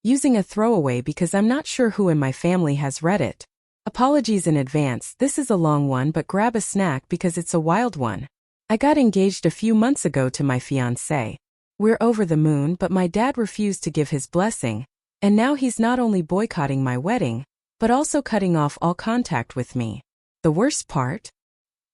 using a throwaway because I'm not sure who in my family has read it. Apologies in advance, this is a long one, but grab a snack because it's a wild one. I got engaged a few months ago to my fiancé. We're over the moon, but my dad refused to give his blessing, and now he's not only boycotting my wedding, but also cutting off all contact with me. The worst part?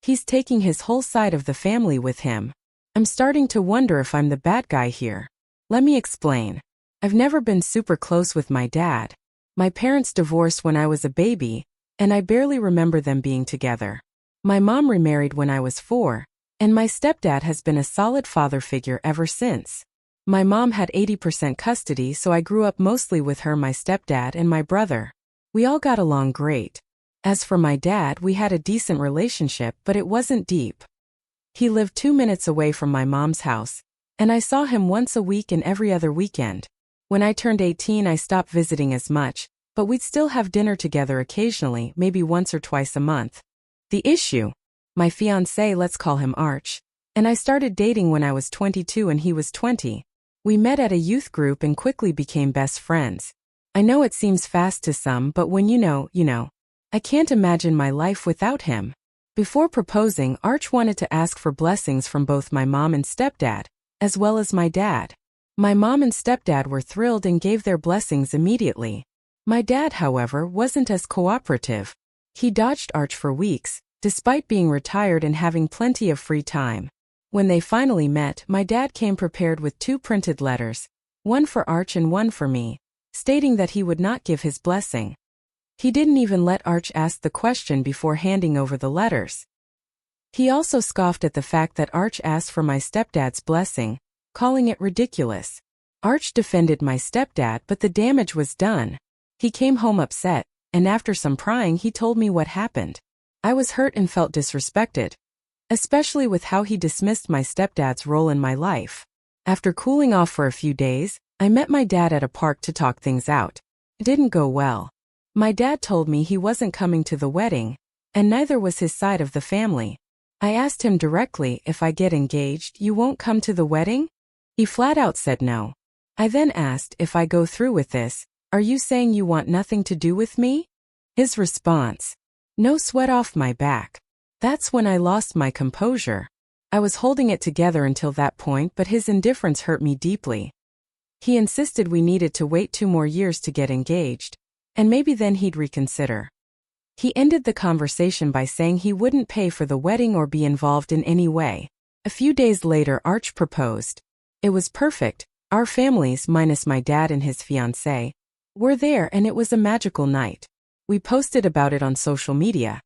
He's taking his whole side of the family with him. I'm starting to wonder if I'm the bad guy here. Let me explain. I've never been super close with my dad. My parents divorced when I was a baby, and I barely remember them being together. My mom remarried when I was 4, and my stepdad has been a solid father figure ever since. My mom had 80% custody, so I grew up mostly with her, my stepdad, and my brother. We all got along great. As for my dad, we had a decent relationship, but it wasn't deep. He lived 2 minutes away from my mom's house, and I saw him once a week and every other weekend. When I turned 18, I stopped visiting as much, but we'd still have dinner together occasionally, maybe once or twice a month. The issue? My fiancé, let's call him Arch, and I started dating when I was 22 and he was 20. We met at a youth group and quickly became best friends. I know it seems fast to some, but when you know. I can't imagine my life without him. Before proposing, Arch wanted to ask for blessings from both my mom and stepdad, as well as my dad. My mom and stepdad were thrilled and gave their blessings immediately. My dad, however, wasn't as cooperative. He dodged Arch for weeks, despite being retired and having plenty of free time. When they finally met, my dad came prepared with 2 printed letters, one for Arch and one for me, stating that he would not give his blessing. He didn't even let Arch ask the question before handing over the letters. He also scoffed at the fact that Arch asked for my stepdad's blessing, calling it ridiculous. Arch defended my stepdad, but the damage was done. He came home upset, and after some prying he told me what happened. I was hurt and felt disrespected, especially with how he dismissed my stepdad's role in my life. After cooling off for a few days, I met my dad at a park to talk things out. It didn't go well. My dad told me he wasn't coming to the wedding, and neither was his side of the family. I asked him directly, if I get engaged, you won't come to the wedding? He flat out said no. I then asked, if I go through with this, are you saying you want nothing to do with me? His response, no sweat off my back. That's when I lost my composure. I was holding it together until that point, but his indifference hurt me deeply. He insisted we needed to wait 2 more years to get engaged, and maybe then he'd reconsider. He ended the conversation by saying he wouldn't pay for the wedding or be involved in any way. A few days later, Arch proposed. It was perfect. Our families, minus my dad and his fiancée, were there, and it was a magical night. We posted about it on social media.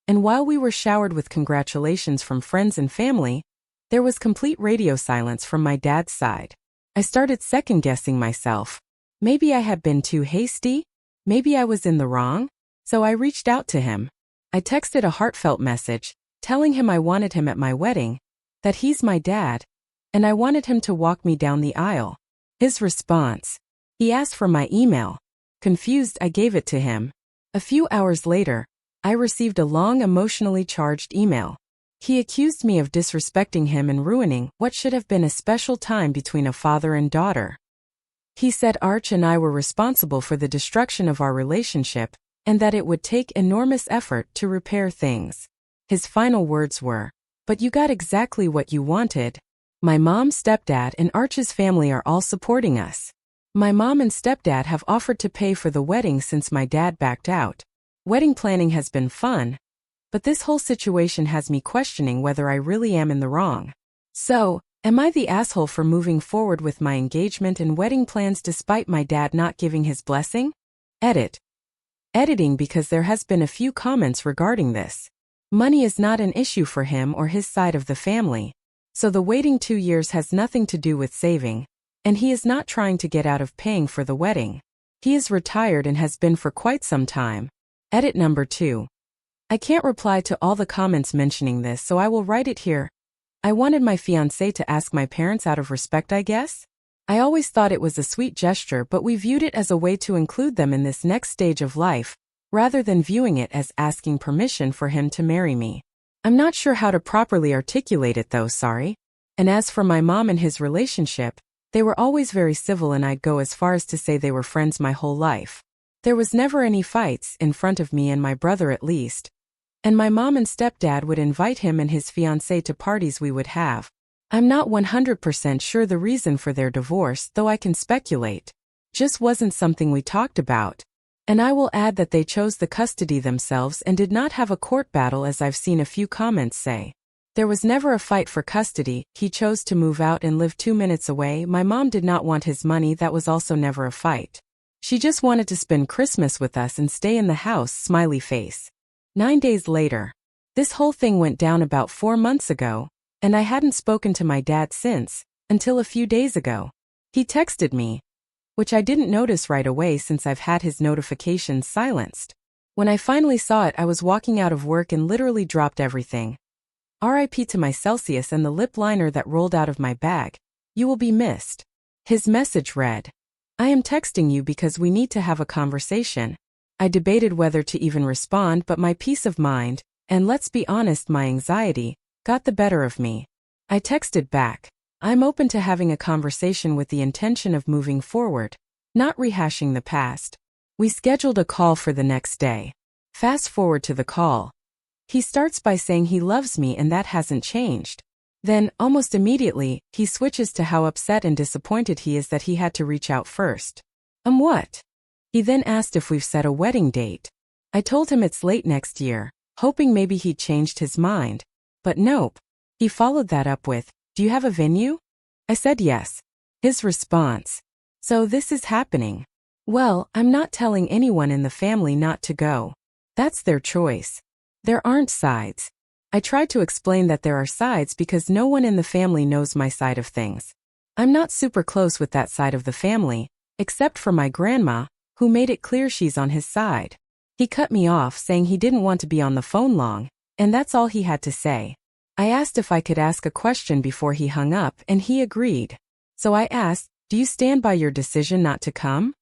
And while we were showered with congratulations from friends and family, there was complete radio silence from my dad's side. I started second-guessing myself. Maybe I had been too hasty? Maybe I was in the wrong? So I reached out to him. I texted a heartfelt message, telling him I wanted him at my wedding, that he's my dad, and I wanted him to walk me down the aisle. His response: he asked for my email. Confused, I gave it to him. A few hours later, I received a long, emotionally charged email. He accused me of disrespecting him and ruining what should have been a special time between a father and daughter. He said Arch and I were responsible for the destruction of our relationship, and that it would take enormous effort to repair things. His final words were, "But you got exactly what you wanted. My mom, stepdad, and Arch's family are all supporting us. My mom and stepdad have offered to pay for the wedding since my dad backed out. Wedding planning has been fun, but this whole situation has me questioning whether I really am in the wrong. So, am I the asshole for moving forward with my engagement and wedding plans despite my dad not giving his blessing?" Editing because there has been a few comments regarding this. Money is not an issue for him or his side of the family, so the waiting 2 years has nothing to do with saving, and he is not trying to get out of paying for the wedding. He is retired and has been for quite some time. Edit number 2. I can't reply to all the comments mentioning this, so I will write it here. I wanted my fiancé to ask my parents out of respect, I guess? I always thought it was a sweet gesture, but we viewed it as a way to include them in this next stage of life, rather than viewing it as asking permission for him to marry me. I'm not sure how to properly articulate it though, sorry. And as for my mom and his relationship, They were always very civil and I'd go as far as to say they were friends my whole life. There was never any fights, in front of me and my brother at least. And my mom and stepdad would invite him and his fiancé to parties we would have. I'm not 100% sure the reason for their divorce, though I can speculate. Just wasn't something we talked about. And I will add that they chose the custody themselves and did not have a court battle, as I've seen a few comments say. There was never a fight for custody. He chose to move out and live 2 minutes away. My mom did not want his money. That was also never a fight. She just wanted to spend Christmas with us and stay in the house, smiley face. 9 days later. This whole thing went down about 4 months ago, and I hadn't spoken to my dad since, until a few days ago. He texted me, which I didn't notice right away since I've had his notifications silenced. When I finally saw it, I was walking out of work and literally dropped everything. RIP to my Celsius and the lip liner that rolled out of my bag. You will be missed. His message read, I am texting you because we need to have a conversation. I debated whether to even respond, but my peace of mind, and let's be honest, my anxiety, got the better of me. I texted back, I'm open to having a conversation with the intention of moving forward, not rehashing the past. We scheduled a call for the next day. Fast forward to the call. He starts by saying he loves me and that hasn't changed. Then, almost immediately, he switches to how upset and disappointed he is that he had to reach out first. What? He then asked if we've set a wedding date. I told him it's late next year, hoping maybe he'd changed his mind. But nope. He followed that up with, do you have a venue? I said yes. His response, so this is happening. Well, I'm not telling anyone in the family not to go. That's their choice. There aren't sides. I tried to explain that there are sides because no one in the family knows my side of things. I'm not super close with that side of the family, except for my grandma, who made it clear she's on his side. He cut me off saying he didn't want to be on the phone long, and that's all he had to say. I asked if I could ask a question before he hung up, and he agreed. So I asked, do you stand by your decision not to come?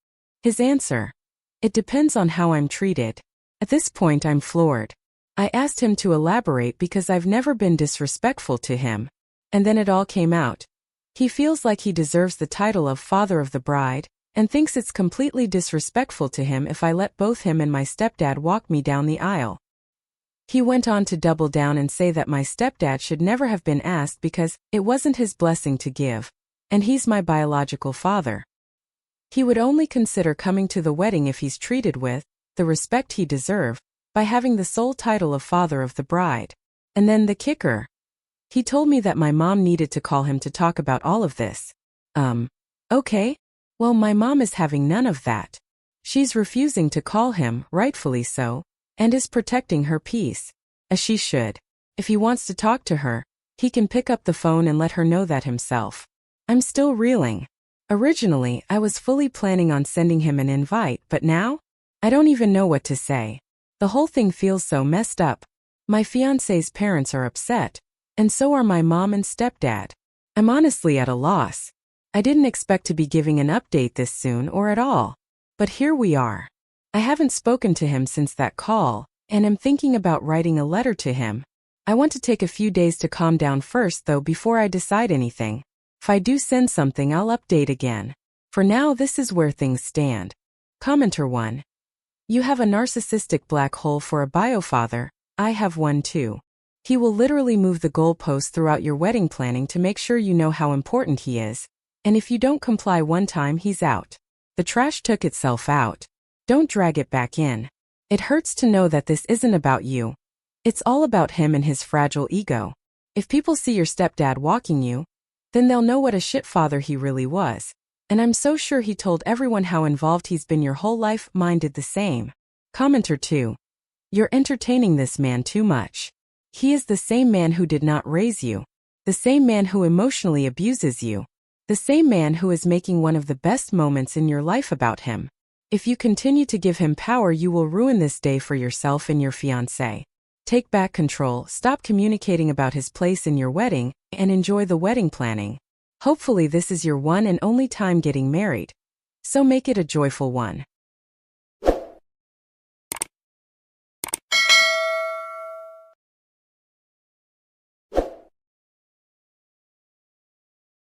His answer, it depends on how I'm treated. At this point I'm floored. I asked him to elaborate because I've never been disrespectful to him. And then it all came out. He feels like he deserves the title of father of the bride, and thinks it's completely disrespectful to him if I let both him and my stepdad walk me down the aisle. He went on to double down and say that my stepdad should never have been asked because it wasn't his blessing to give, and he's my biological father. He would only consider coming to the wedding if he's treated with the respect he deserved by having the sole title of father of the bride. And then the kicker. He told me that my mom needed to call him to talk about all of this. Okay. Well, my mom is having none of that. She's refusing to call him, rightfully so, and is protecting her peace, as she should. If he wants to talk to her, he can pick up the phone and let her know that himself. I'm still reeling. Originally, I was fully planning on sending him an invite, but now? I don't even know what to say. The whole thing feels so messed up. My fiancé's parents are upset, and so are my mom and stepdad. I'm honestly at a loss. I didn't expect to be giving an update this soon or at all. But here we are. I haven't spoken to him since that call, and am thinking about writing a letter to him. I want to take a few days to calm down first though before I decide anything. If I do send something, I'll update again. For now, this is where things stand. Commenter 1. You have a narcissistic black hole for a biofather. I have one too. He will literally move the goalposts throughout your wedding planning to make sure you know how important he is. And if you don't comply one time, he's out. The trash took itself out. Don't drag it back in. It hurts to know that this isn't about you. It's all about him and his fragile ego. If people see your stepdad walking you, then they'll know what a shit father he really was. And I'm so sure he told everyone how involved he's been your whole life. Mine did the same. Commenter 2. You're entertaining this man too much. He is the same man who did not raise you. The same man who emotionally abuses you. The same man who is making one of the best moments in your life about him. If you continue to give him power, you will ruin this day for yourself and your fiancé. Take back control, stop communicating about his place in your wedding, and enjoy the wedding planning. Hopefully this is your one and only time getting married. So make it a joyful one.